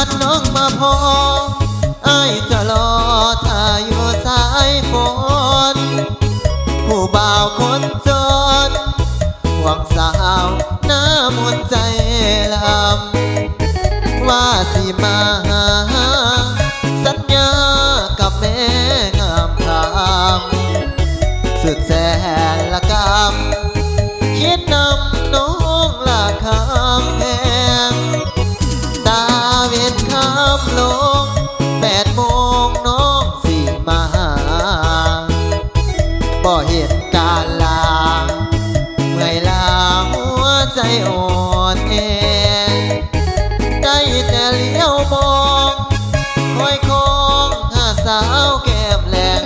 ดน้องมาพอไอ้จะรอถ้าอยู่สายฝนผู้บ่าวคนจนหวังสาวหน้ามนใจลำว่าสิมาหาสัญญากับแม่งามคำสุดแสนละกำคิดนำน้องละคำแพงตาเวียนคำลง8 โมงน้องสิมาหาบ่เห็นการลาเมื่อยลาหัวใจอ่อนแอได้แต่เลี้ยวมองคอยคองหาสาวแก้มแหลง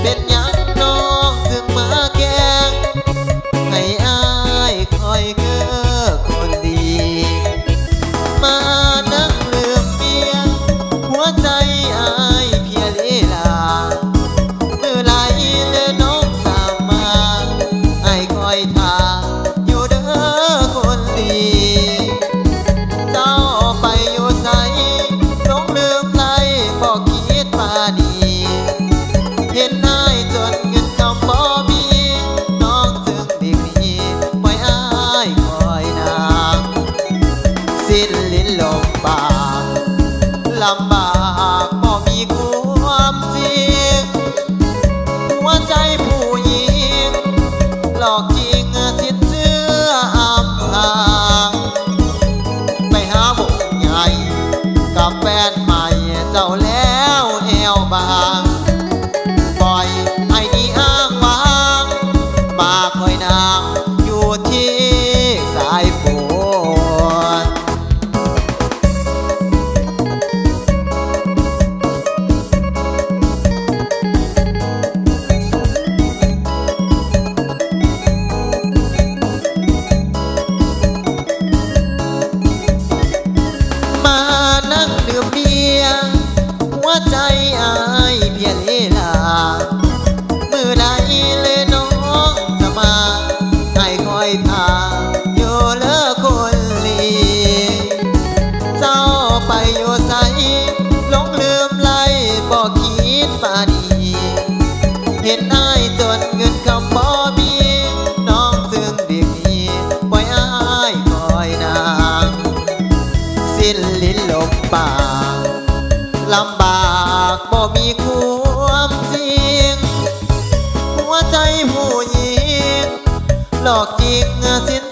เป็นยังน้องถึงมาแกล้งให้อ้ายคอยเก้อคนดีมานั่งลืมเมียหัวใจอ้ายเพียลีลามือไหลเลยน้องตามมาอ้ายคอยท่าอยู่เด้อคนดีเจ้าไปอยู่ไสหลงลืมไหลบอกคิดมาดีเห็นอ้ายจนเงินคำบ่มีน้องจึงดีมีปล่อยอ้ายคอยนางสิ้นลิ้นลมปากลำบากบ่มีความจริงหัวใจผู้หญิงหลอกจริงสิ้นเชื่ออำพรางไปหาบุกใหญ่กับแฟนใหม่เจ้าแล้วแอวบางปล่อยให้ดีอ้างว้างมาคอยนางอยู่ที่สายฝนมานั่งดื่มเบียร์หัวใจอ้ายเพียลีลามือใดเลยน้องจะมาให้คอยท่าอยู่เลิกคนลีเจ้าไปอยู่ไสหลงลืมไหลบอกคิดมาดีเห็นอ้ายจนเงินคำบ่มีน้องจึงดีปล่อยอ้ายคอยนางสิ้นลิ้นลมปากลำบากบ่มีความจริงหัวใจผู้หญิงหลอกจริงสิ้น